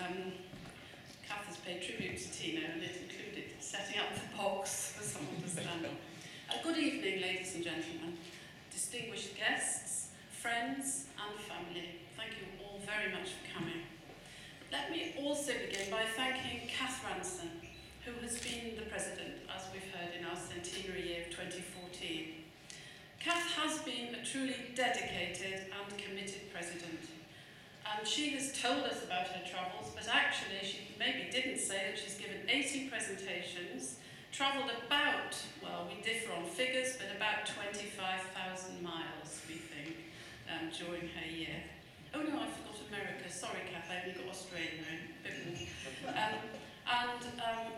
Kath has paid tribute to Tina, and it included setting up the box for someone to stand on. Good evening, ladies and gentlemen, distinguished guests, friends and family. Thank you all very much for coming. Let me also begin by thanking Kath Ranson, who has been the president, as we've heard, in our centenary year of 2014. Kath has been a truly dedicated and committed president. And she has told us about her travels, but actually she maybe didn't say that she's given 80 presentations, travelled about, well, we differ on figures, but about 25,000 miles, we think, during her year. Oh no, I forgot America. Sorry, Kath, I only got Australia in.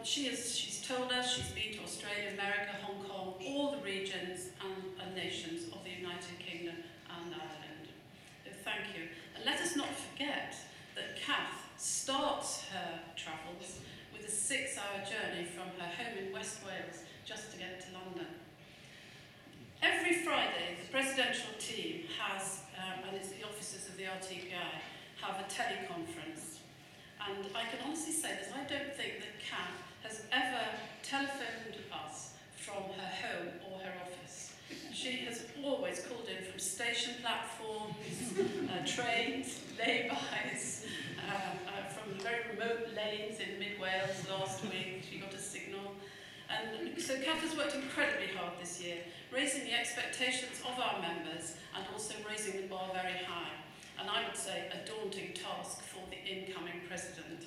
She's told us she's been to Australia, America, Hong Kong, all the regions and nations of the United Kingdom and Ireland. So thank you. And let us not forget that Kath starts her travels with a 6-hour journey from her home in West Wales just to get to London. Every Friday, the presidential team has, and it's the officers of the RTPI, have a teleconference. And I can honestly say that I don't think that Kath has ever telephoned us from her home or her office. She has always called in from station platforms, trains, lay-bys, from very remote lanes in mid-Wales last week. She got a signal. And so Kath has worked incredibly hard this year, raising the expectations of our members and also raising the bar very high. And I would say a daunting task for the incoming president.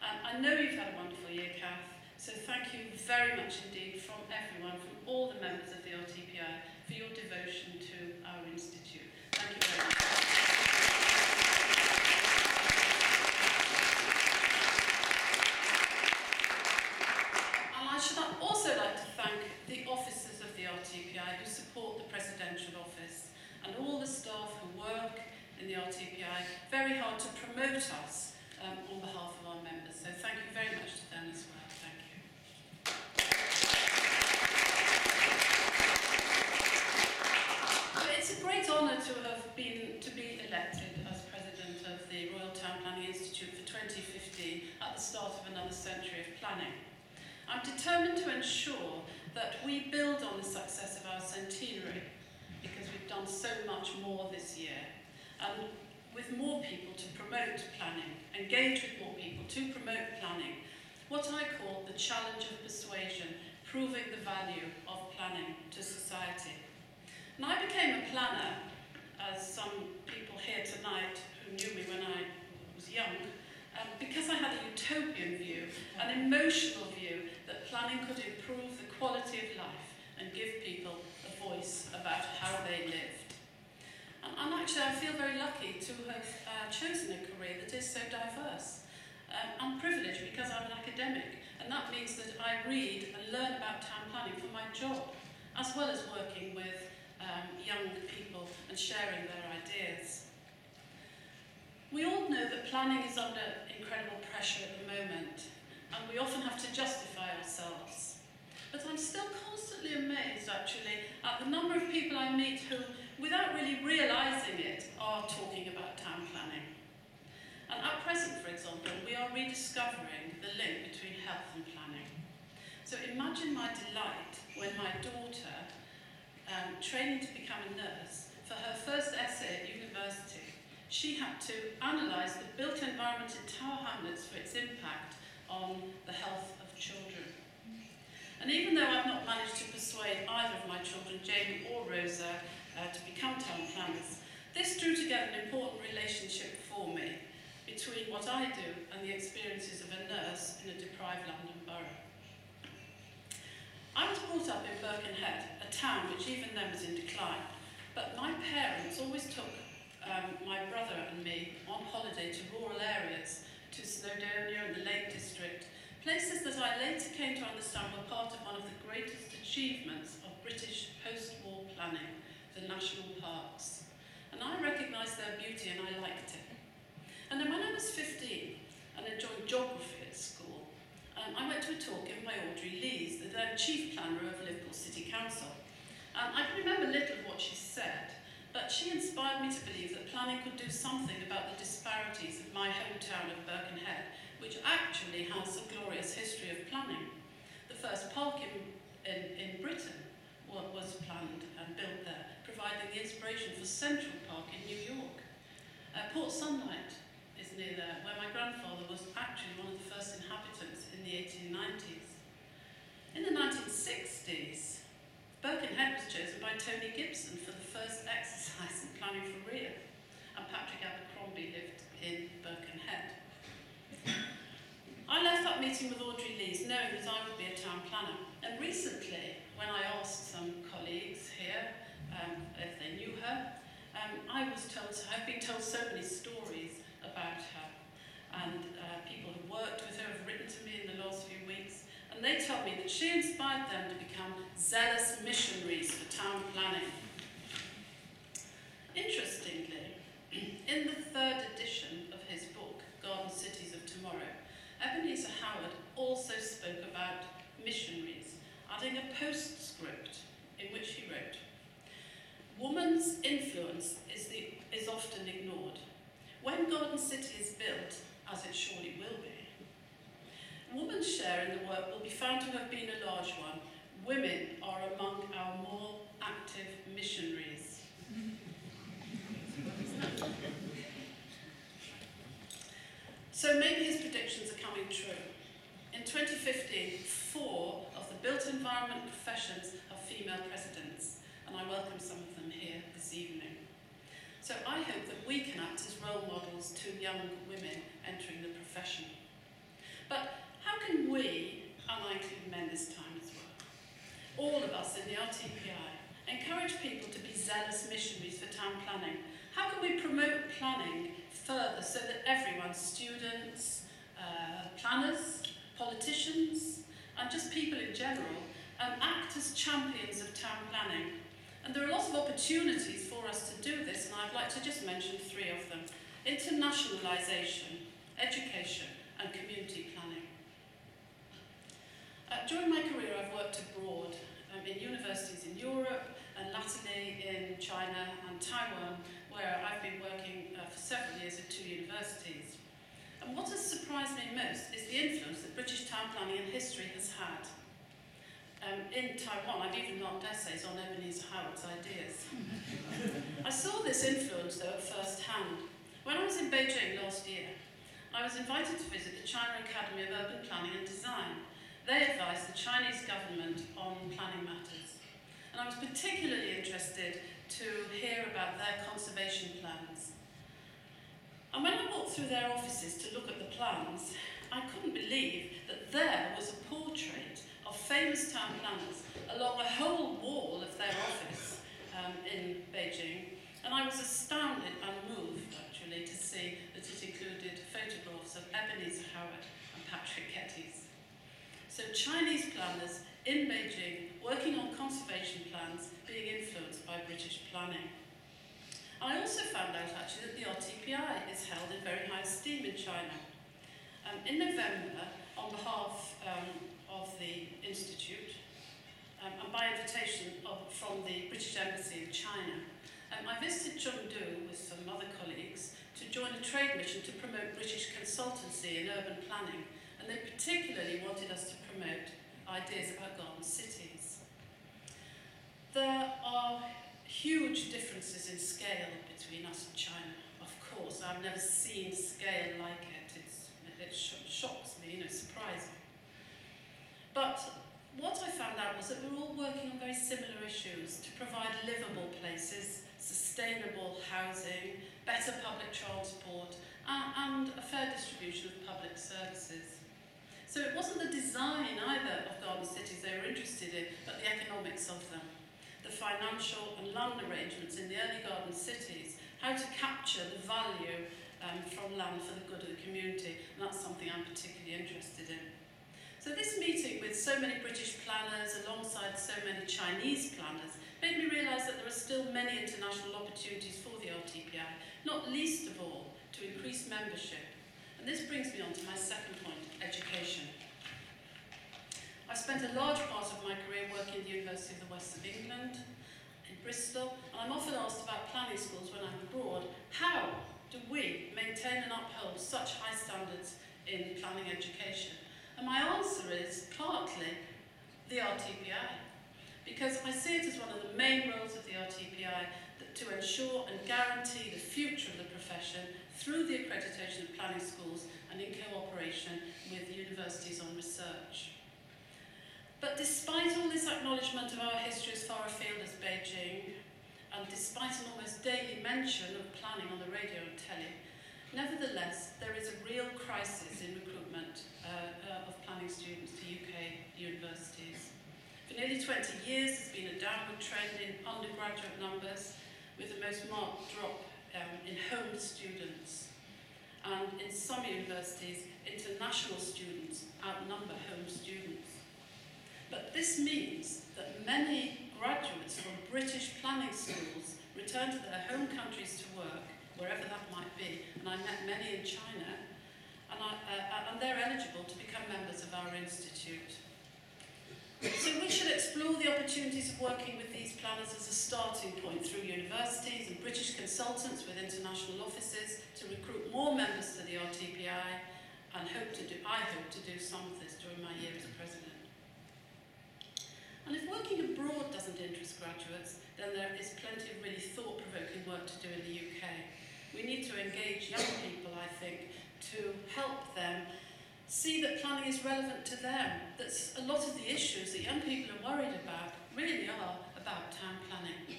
I know you've had a wonderful year, Kath, so thank you very much indeed from everyone, from all the members of the RTPI, for your devotion to our institute. Thank you very much. I should also like to thank the officers of the RTPI who support the presidential office and all the staff who work in the RTPI very hard to promote us on behalf of our members. So thank you very much to them as well. Thank you. But it's a great honour to be elected as president of the Royal Town Planning Institute for 2015 at the start of another century of planning. I'm determined to ensure that we build on the success of our centenary, because we've done so much more this year, and with more people to promote planning, engage with more people to promote planning, what I call the challenge of persuasion, proving the value of planning to society. And I became a planner, as some people here tonight who knew me when I was young, because I had a utopian view, an emotional view that planning could improve the quality of life and give people a voice about how they lived. And actually I feel very lucky to have chosen a career that is so diverse. I'm privileged because I'm an academic, and that means that I read and learn about town planning for my job, as well as working with young people and sharing their ideas. We all know that planning is under incredible pressure at the moment, and we often have to justify ourselves. But I'm still constantly amazed, actually, at the number of people I meet who, without really realising it, are talking about town planning. And at present, for example, we are rediscovering the link between health and planning. So imagine my delight when my daughter, training to become a nurse, for her first essay at university, she had to analyse the built environment in Tower Hamlets for its impact on the health of children. And even though I've not managed to persuade either of my children, Jamie or Rosa, to become town planners, this drew together an important relationship for me between what I do and the experiences of a nurse in a deprived London borough. I was brought up in Birkenhead, a town which even then was in decline, but my parents always took my brother and me on holiday to rural areas, to Snowdonia and the Lake District, places that I later came to understand were part of one of the greatest achievements of British post-war planning, the national parks. And I recognised their beauty and I liked it. And then when I was 15 and I joined geography at school, I went to a talk given by Audrey Lees, the then chief planner of Liverpool City Council. I can remember little of what she said, but she inspired me to believe that planning could do something about the disparities of my my hometown of Birkenhead, which actually has a glorious history of planning. The first park in Britain was planned and built there, providing the inspiration for Central Park in New York. Port Sunlight is near there, where my grandfather was actually one of the first inhabitants in the 1890s. In the 1960s, Birkenhead was chosen by Tony Gibson for the first exercise in planning for RIA, and Patrick Abercrombie lived in Birkenhead. I left that meeting with Audrey Lees knowing that I would be a town planner, and recently, when I asked some colleagues here if they knew her, I've been told so many stories about her, and people who worked with her have written to me in the last few weeks, and they tell me that she inspired them to become zealous missionaries for town planning. Interestingly, in the third edition of his book, Garden Cities of Tomorrow, Ebenezer Howard also spoke about missionaries, adding a postscript in which he wrote, "Woman's influence is often ignored. When Garden City is built, as it surely will be, woman's share in the work will be found to have been a large one. Women are among our more active missionaries." So maybe his predictions are coming true. In 2015, 4 of the built environment professions have female presidents, and I welcome some of them here this evening. So I hope that we can act as role models to young women entering the profession. But how can we, and I include men this time as well, all of us in the RTPI, encourage people to be zealous missionaries for town planning? How can we promote planning further so that everyone, students, planners, politicians, and just people in general, act as champions of town planning? And there are lots of opportunities for us to do this, and I'd like to just mention 3 of them: internationalisation, education, and community planning. During my career, I've worked abroad in universities in Europe, and latterly in China and Taiwan, where I've been working for several years at 2 universities. And what has surprised me most is the influence that British town planning and history has had. In Taiwan, I've even marked essays on Ebenezer Howard's ideas. I saw this influence, though, at first hand. When I was in Beijing last year, I was invited to visit the China Academy of Urban Planning and Design. They advise the Chinese government on planning matters. And I was particularly interested to hear about their conservation plans. And when I walked through their offices to look at the plans, I couldn't believe that there was a portrait of famous town planners along a whole wall of their office in Beijing. And I was astounded and moved, actually, to see that it included photographs of Ebenezer Howard and Patrick Geddes. So Chinese planners in Beijing working on conservation plans being influenced by British planning. I also found out, actually, that the RTPI is held in very high esteem in China. In November, on behalf of the Institute, and by invitation from the British Embassy in China, I visited Chengdu with some other colleagues to join a trade mission to promote British consultancy in urban planning, and they particularly wanted us to promote ideas about garden cities. There are huge differences in scale between us and China. Of course, I've never seen scale like it. It shocks me, surprising. But what I found out was that we're all working on very similar issues to provide livable places, sustainable housing, better public transport, and a fair distribution of public services. So it wasn't the design either of garden cities they were interested in, but the economics of them. The financial and land arrangements in the early garden cities, how to capture the value from land for the good of the community, and that's something I'm particularly interested in. So this meeting with so many British planners alongside so many Chinese planners made me realise that there are still many international opportunities for the RTPI, not least of all to increase membership. And this brings me on to my second point, education. I spent a large part of my career working at the University of the West of England, in Bristol, and I'm often asked about planning schools when I'm abroad. How do we maintain and uphold such high standards in planning education? And my answer is partly the RTPI, because I see it as one of the main roles of the RTPI to ensure and guarantee the future of the profession through the accreditation of planning schools and in cooperation with universities on research. But despite all this acknowledgement of our history as far afield as Beijing, and despite an almost daily mention of planning on the radio and telly, nevertheless, there is a real crisis in recruitment of planning students to UK universities. For nearly 20 years, there's been a downward trend in undergraduate numbers, with the most marked drop in home students. And in some universities, international students outnumber home students. But this means that many graduates from British planning schools return to their home countries to work, wherever that might be. And I met many in China, and they're eligible to become members of our institute. So we should explore the opportunities of working with these planners as a starting point through universities and British consultants with international offices to recruit more members to the RTPI, and I hope to do some of this during my year as president. And if working abroad doesn't interest graduates, then there is plenty of really thought-provoking work to do in the UK. We need to engage young people, I think, to help them see that planning is relevant to them, that a lot of the issues that young people are worried about really are about town planning.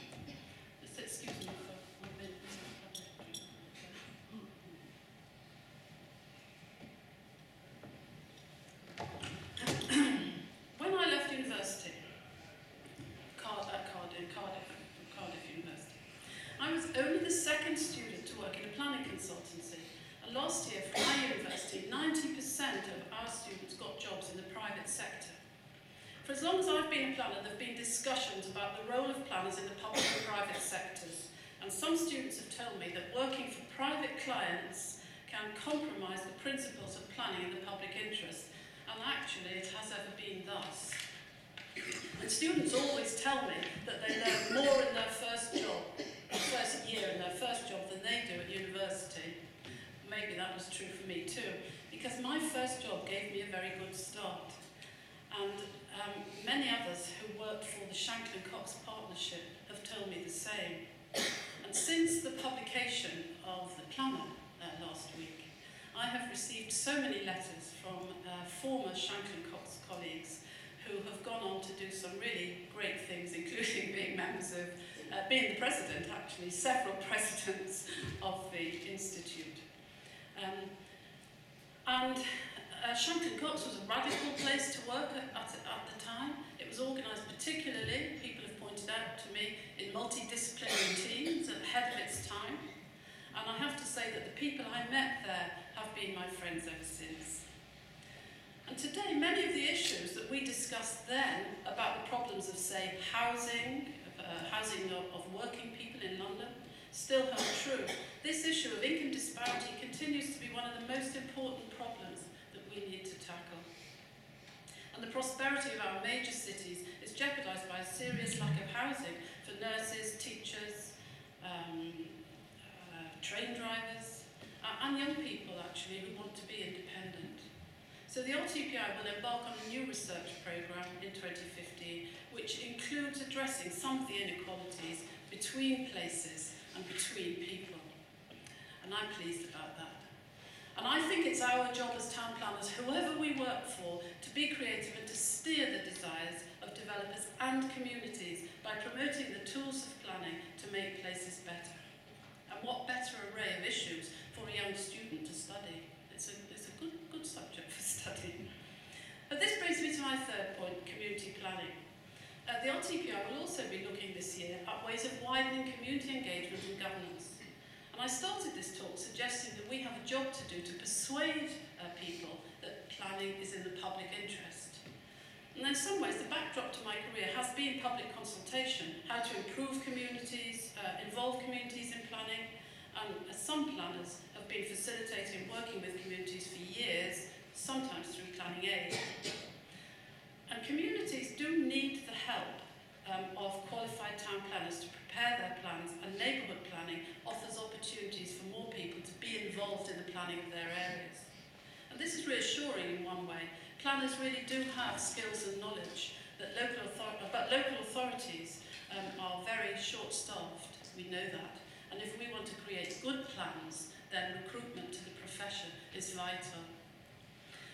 Just excuse me for 1 minute. When I left university, Cardiff University, I was only the second student to work in a planning consultancy. And last year, from my university, 90% of our students got jobs in the private sector. For as long as I've been a planner, there have been discussions about the role of planners in the public and private sectors. And some students have told me that working for private clients can compromise the principles of planning in the public interest. And actually, it has ever been thus. And students always tell me that they learn more in their first job, first year in their first job than they do at university. Maybe that was true for me too, because my first job gave me a very good start. And many others who worked for the Shanklin-Cox Partnership have told me the same. And since the publication of the planner last week, I have received so many letters from former Shanklin-Cox colleagues who have gone on to do some really great things, including being members of, being the president, actually, several presidents of the Institute. Shanklin-Cox was a radical place to work at the time. It was organised particularly, people have pointed out to me, in multidisciplinary teams ahead of its time. And I have to say that the people I met there have been my friends ever since. And today, many of the issues that we discussed then about the problems of, say, housing of working people in London, still hold true. This issue of income disparity continues to be one of the most important problems that we need to tackle. And the prosperity of our major cities is jeopardised by a serious lack of housing for nurses, teachers, train drivers, and young people actually who want to be independent. So the RTPI will embark on a new research programme in 2015, which includes addressing some of the inequalities between places and between people. And I'm pleased about that. And I think it's our job as town planners, whoever we work for, to be creative and to steer the desires of developers and communities by promoting the tools of planning to make places better. And what better array of issues for a young student to study? It's a good subject for studying. But this brings me to my third point, community planning. The RTPI will also be looking this year at ways of widening community engagement and governance. And I started this talk suggesting that we have a job to do to persuade people that planning is in the public interest. And in some ways, the backdrop to my career has been public consultation, how to improve communities, involve communities in planning, and some planners have been facilitating working with communities for years, sometimes through planning aid. And communities do need the help of qualified town planners to prepare their plans, and neighbourhood planning offers opportunities for more people to be involved in the planning of their areas. And this is reassuring in one way. Planners really do have skills and knowledge, but local authorities are very short-staffed. We know that. And if we want to create good plans, then recruitment to the profession is vital.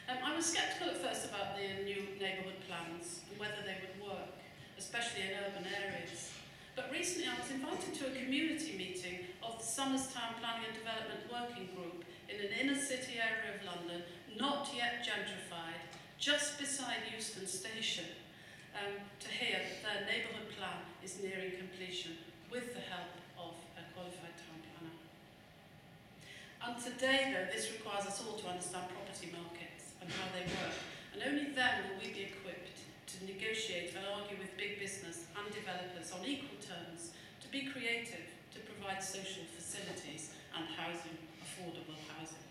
I was sceptical at first about the new neighbourhood plans and whether they would work, especially in urban areas. But recently I was invited to a community meeting of the Somers Town Planning and Development Working Group in an inner city area of London, not yet gentrified, just beside Euston Station, to hear that their neighbourhood plan is nearing completion with the help of a qualified town planner. And today, though, this requires us all to understand property markets and how they work, and only then will we be equipped to negotiate and argue with big business and developers on equal terms, to be creative, to provide social facilities and housing, affordable housing.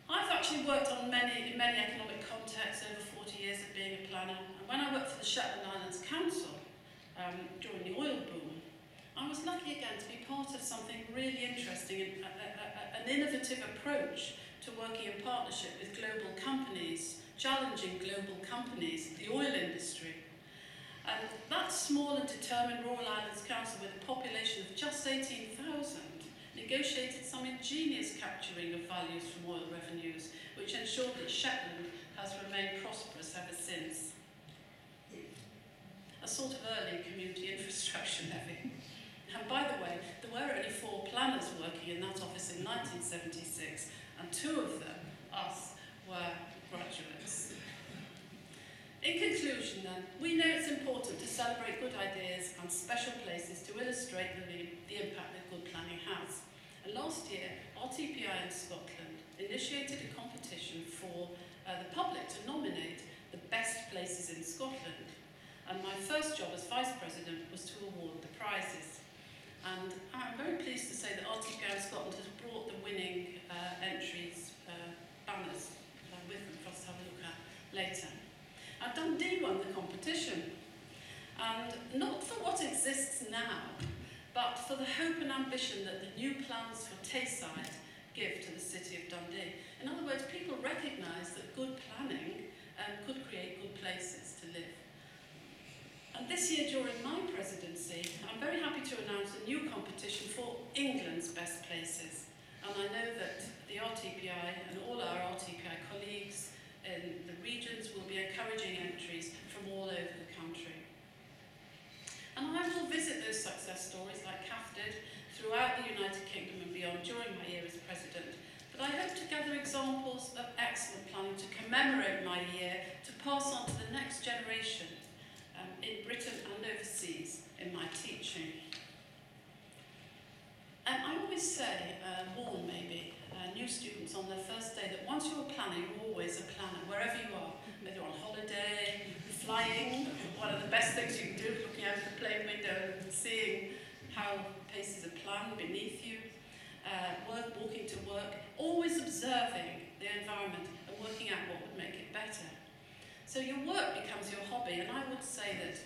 I've actually worked in many economic contexts over 40 years of being a planner, and when I worked for the Shetland Islands Council during the oil boom, I was lucky again to be part of something really interesting, an innovative approach to working in partnership with global companies, challenging global companies, the oil industry. And that small and determined Royal Islands Council, with a population of just 18,000, negotiated some ingenious capturing of values from oil revenues, which ensured that Shetland has remained prosperous ever since. A sort of early community infrastructure levy. And by the way, there were only 4 planners working in that office in 1976, and 2 of them, us, were graduates. In conclusion then, we know it's important to celebrate good ideas and special places to illustrate the impact that good planning has. And last year, RTPI in Scotland initiated a competition for the public to nominate the best places in Scotland. And my first job as Vice President was to award the prizes. And I'm very pleased to say that RTPI in Scotland has brought the winning entries, banners, with them for us to have a look at later. And Dundee won the competition. And not for what exists now, but for the hope and ambition that the new plans for Tayside give to the city of Dundee. In other words, people recognise that good planning could create good places to live. And this year, during my presidency, I'm very happy to announce a new competition for England's best places. And I know that the RTPI and all our RTPI colleagues in the regions will be encouraging entries from all over the country. And I will visit those success stories, like Kath did, throughout the United Kingdom and beyond during my year as President. But I hope to gather examples of excellent planning to commemorate my year, to pass on to the next generation in Britain and overseas in my teaching. And I always say, warn maybe, new students on their first day that once you're planning, you're always a planner, wherever you are. Whether you're on holiday, flying, one of the best things you can do is looking out of the plane window and seeing how places are planned beneath you, walking to work, always observing the environment and working out what would make it better. So your work becomes your hobby, and I would say that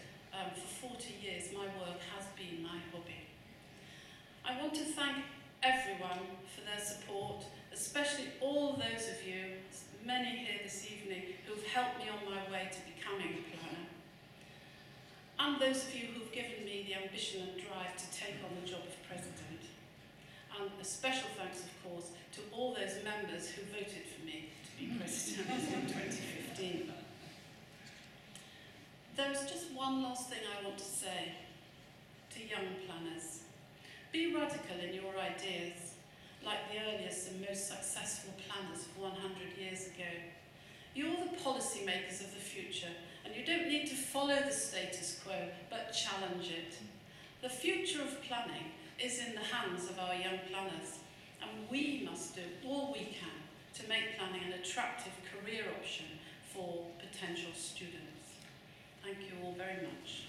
for 40 years my work has been my hobby. I want to thank everyone for their support, especially all those of you, many here this evening, who've helped me on my way to becoming a planner. And those of you who've given me the ambition and drive to take on the job of President. And a special thanks, of course, to all those members who voted for me to be President in 2015. There's just one last thing I want to say to young planners. Be radical in your ideas, like the earliest and most successful planners of 100 years ago. You're the policymakers of the future, and you don't need to follow the status quo, but challenge it. The future of planning is in the hands of our young planners, and we must do all we can to make planning an attractive career option for potential students. Thank you all very much.